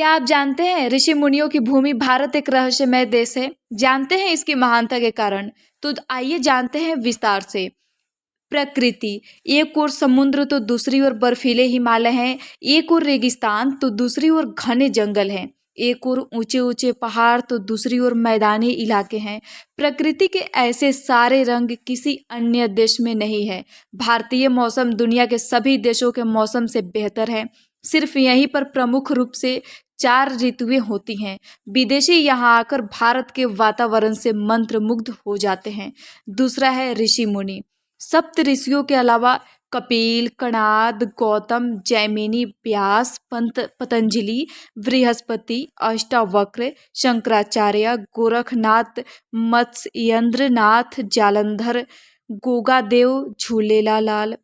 क्या आप जानते हैं ऋषि मुनियों की भूमि भारत एक रहस्यमय देश है। जानते हैं इसकी महानता के कारण। तो आइए जानते हैं विस्तार से। प्रकृति, एक ओर समुद्र तो दूसरी ओर बर्फीले हिमालय हैं, एक ओर रेगिस्तान तो दूसरी ओर घने जंगल हैं, एक ओर ऊंचे ऊंचे पहाड़ तो दूसरी ओर मैदानी इलाके हैं। प्रकृति के ऐसे सारे रंग किसी अन्य देश में नहीं है। भारतीय मौसम दुनिया के सभी देशों के मौसम से बेहतर है। सिर्फ यहीं पर प्रमुख रूप से 4 ऋतुएं होती हैं। विदेशी यहाँ आकर भारत के वातावरण से मंत्रमुग्ध हो जाते हैं। दूसरा है ऋषि मुनि। सप्त ऋषियों के अलावा कपिल, कणाद, गौतम, जैमिनी, व्यास, पतंजलि, बृहस्पति, अष्टावक्र, शंकराचार्य, गोरखनाथ, मत्स्येंद्रनाथ, जालंधर, गोगादेव, झूलेलाल,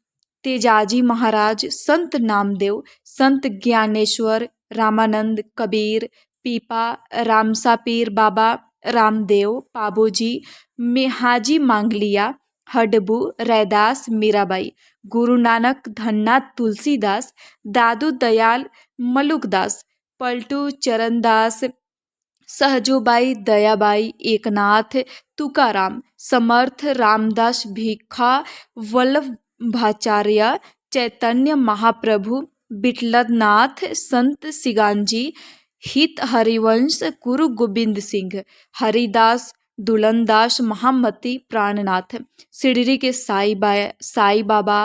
तेजाजी महाराज, संत नामदेव, संत ज्ञानेश्वर, रामानंद, कबीर, पीपा, रामसापीर बाबा, रामदेव, पाबोजी, मेहाजी मांगलिया, हडबू, रैदास, मीराबाई, गुरु नानक, धन्नाथ, तुलसीदास, दादू दयाल, मलुकदास, पलटू, चरणदास, सहजोबाई, दयाबाई, एकनाथ, तुकाराम, समर्थ, रामदास, भिखा, वल्लभाचार्य, चैतन्य महाप्रभु, विठलनाथ, संत सिगांजी, हित हरिवंश, गुरु गोविंद सिंह, हरिदास, दुलनदास, महामती, प्राणनाथ, सिडरी के साई बाबा,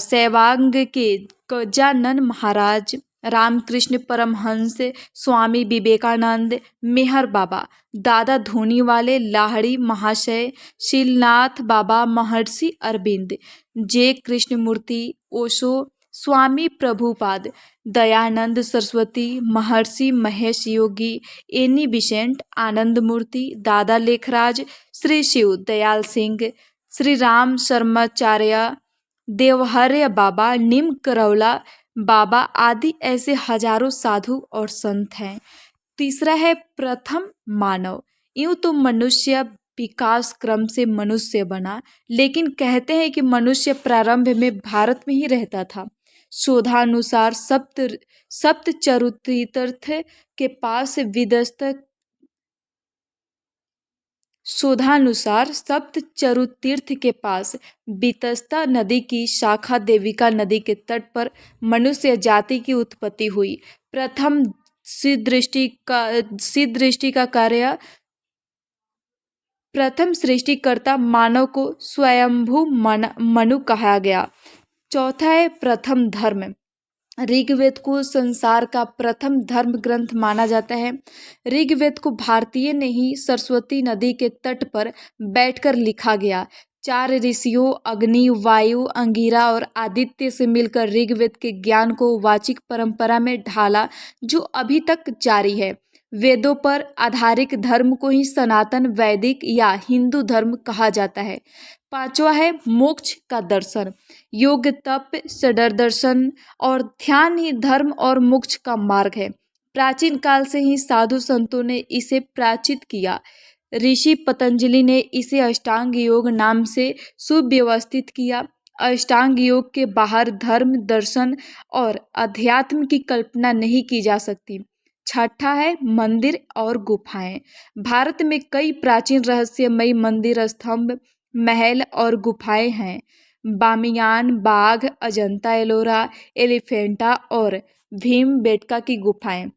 सेवांग के गजानन महाराज, रामकृष्ण परमहंस, स्वामी विवेकानंद, मेहर बाबा, दादा धोनी वाले, लाहड़ी महाशय, शीलनाथ बाबा, महर्षि अरविंद, जे कृष्णमूर्ति, ओशो, स्वामी प्रभुपाद, दयानंद सरस्वती, महर्षि महेश योगी, एनी बिसेंट, आनंद मूर्ति, दादा लेखराज, श्री शिव दयाल सिंह, श्री राम शर्माचार्य, देवहर्य बाबा, नीम करौला बाबा आदि ऐसे हजारों साधु और संत हैं। तीसरा है प्रथम मानव। यूं तो मनुष्य विकास क्रम से मनुष्य बना, लेकिन कहते हैं कि मनुष्य प्रारंभ में भारत में ही रहता था। शोधानुसार सप्त चरुतीर्थ के पास वितस्ता नदी की शाखा देविका नदी के तट पर मनुष्य जाति की उत्पत्ति हुई। प्रथम सृष्टिकर्ता मानव को स्वयंभू मनु कहा गया। चौथा है प्रथम धर्म। ऋग्वेद को संसार का प्रथम धर्म ग्रंथ माना जाता है। ऋग्वेद को भारतीय ने ही सरस्वती नदी के तट पर बैठकर लिखा गया। 4 ऋषियों अग्नि, वायु, अंगिरा और आदित्य से मिलकर ऋग्वेद के ज्ञान को वाचिक परंपरा में ढाला, जो अभी तक जारी है। वेदों पर आधारित धर्म को ही सनातन वैदिक या हिंदू धर्म कहा जाता है। पांचवा है मोक्ष का दर्शन। योग, तप, षड् दर्शन और ध्यान ही धर्म और मोक्ष का मार्ग है। प्राचीन काल से ही साधु संतों ने इसे प्राचित किया। ऋषि पतंजलि ने इसे अष्टांग योग नाम से सुव्यवस्थित किया। अष्टांग योग के बाहर धर्म, दर्शन और अध्यात्म की कल्पना नहीं की जा सकती। छठा है मंदिर और गुफाएं। भारत में कई प्राचीन रहस्यमयी मंदिर, स्तंभ, महल और गुफाएं हैं। बामियान, बाघ, अजंता एलोरा, एलिफेंटा और भीमबेटका की गुफाएं।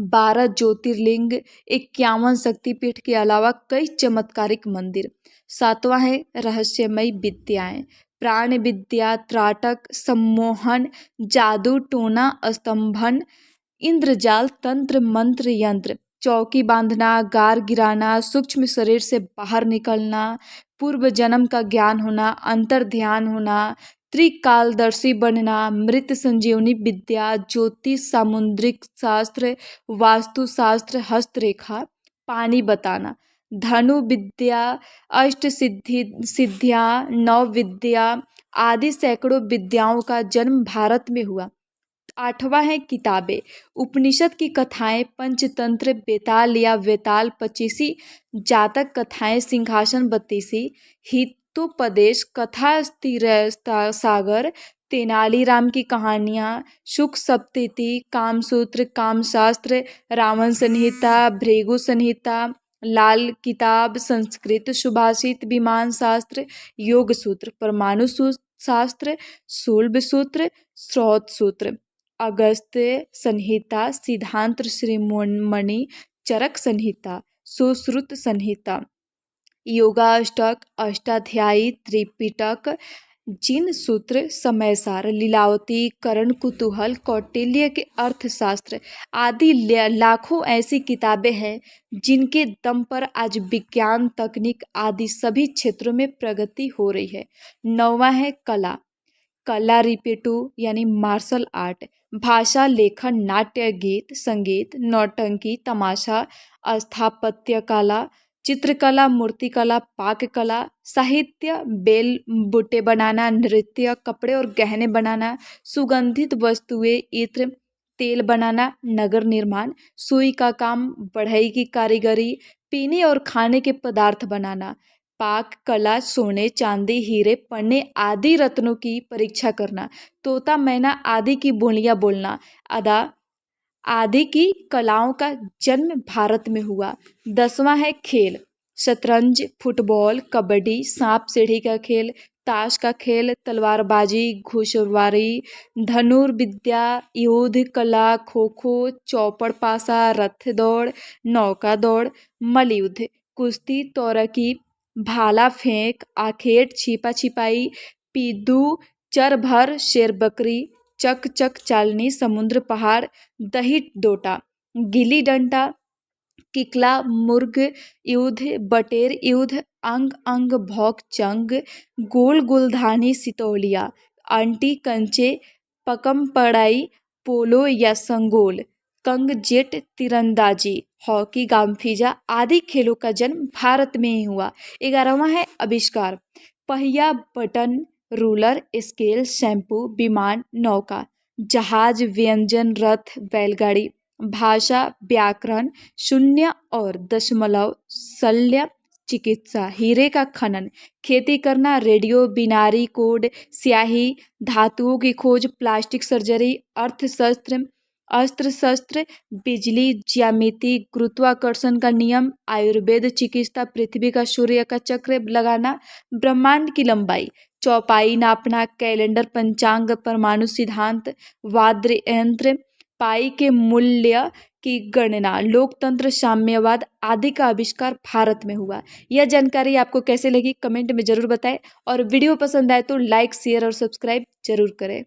12 ज्योतिर्लिंग, 51 शक्तिपीठ के अलावा कई चमत्कारिक मंदिर। सातवां है रहस्यमयी विद्याएं। प्राण विद्या, त्राटक, सम्मोहन, जादू टोना, स्तंभन, इंद्रजाल, तंत्र मंत्र, यंत्र, चौकी बांधना, गार गिराना, सूक्ष्म शरीर से बाहर निकलना, पूर्व जन्म का ज्ञान होना, अंतर ध्यान होना, त्रिकालदर्शी बनना, मृत संजीवनी विद्या, ज्योतिष, सामुद्रिक शास्त्र, वास्तुशास्त्र, हस्तरेखा, पानी बताना, धनु विद्या, अष्ट सिद्धियां, नौ विद्या आदि सैकड़ों विद्याओं का जन्म भारत में हुआ। 8वां है किताबें। उपनिषद की कथाएं, पंचतंत्र, बेताल या वेताल 25, जातक कथाएं, सिंहासन 32, हितोपदेश, कथा, सागर, तेनालीराम की कहानियाँ, शुक सप्तति, कामसूत्र, कामशास्त्र, रावण संहिता, भृगु संहिता, लाल किताब, संस्कृत सुभाषित, विमान शास्त्र, योग सूत्र, परमाणु शास्त्र, शूल्ब सूत्र, स्रोत सूत्र, अगस्त्य संहिता, सिद्धांत शिरोमणि, चरक संहिता, सुश्रुत संहिता, योगाष्टक, अष्टाध्यायी, त्रिपिटक, जिन सूत्र, समय सार, लीलावती, करण कुतूहल, कौटिल्य के अर्थशास्त्र आदि लाखों ऐसी किताबें हैं जिनके दम पर आज विज्ञान, तकनीक आदि सभी क्षेत्रों में प्रगति हो रही है। 9वां है कला। कला रिपेटू यानी मार्शल आर्ट, भाषा, लेखन, नाट्य, गीत, संगीत, नौटंकी, तमाशा, स्थापत्य कला, चित्रकला, मूर्तिकला, पाककला, साहित्य, बेल बूटे बनाना, नृत्य, कपड़े और गहने बनाना, सुगंधित वस्तुएं, इत्र, तेल बनाना, नगर निर्माण, सुई का काम, बढ़ई की कारीगरी, पीने और खाने के पदार्थ बनाना, पाक कला, सोने, चांदी, हीरे, पन्ने आदि रत्नों की परीक्षा करना, तोता, मैना आदि की बोलियां बोलना, अदा आदि की कलाओं का जन्म भारत में हुआ। 10वां है खेल। शतरंज, फुटबॉल, कबड्डी, सांप सीढ़ी का खेल, ताश का खेल, तलवारबाजी, घुड़सवारी, धनुर्विद्या, युद्ध कला, खो खो, चौपड़ पासा, रथ दौड़, नौका दौड़, मल्लयुद्ध, कुश्ती, तैराकी, भाला फेंक, आखेट, छिपा छिपाई, पीदू, चर भर, शेर बकरी, चक चक चालनी, समुद्र पहाड़, दही डोटा, गिल्ली डंडा, किकला, मुर्ग युद्ध, बटेर युद्ध, अंग अंग भौक चंग, गोल गुलधानी, सितौलिया, आंटी कंचे, पकम पड़ाई, पोलो या संगोल, कंग जेट, तीरंदाजी, हॉकी, गामफीजा आदि खेलों का जन्म भारत में ही हुआ। 11वां है आविष्कार। पहिया, बटन, रूलर, स्केल, शैम्पू, विमान, नौका, जहाज, व्यंजन, रथ, बैलगाड़ी, भाषा, व्याकरण, शून्य और दशमलव, शल्य चिकित्सा, हीरे का खनन, खेती करना, रेडियो, बिनारी कोड, स्याही, धातुओं की खोज, प्लास्टिक सर्जरी, अर्थशास्त्र, अस्त्र शस्त्र, बिजली, ज्यामिति, गुरुत्वाकर्षण का नियम, आयुर्वेद चिकित्सा, पृथ्वी का सूर्य का चक्र लगाना, ब्रह्मांड की लंबाई, चौपाई नापना, कैलेंडर, पंचांग, परमाणु सिद्धांत, वाद्य यंत्र, पाई के मूल्य की गणना, लोकतंत्र, साम्यवाद आदि का आविष्कार भारत में हुआ। यह जानकारी आपको कैसे लगी कमेंट में ज़रूर बताएं और वीडियो पसंद आए तो लाइक, शेयर और सब्सक्राइब जरूर करें।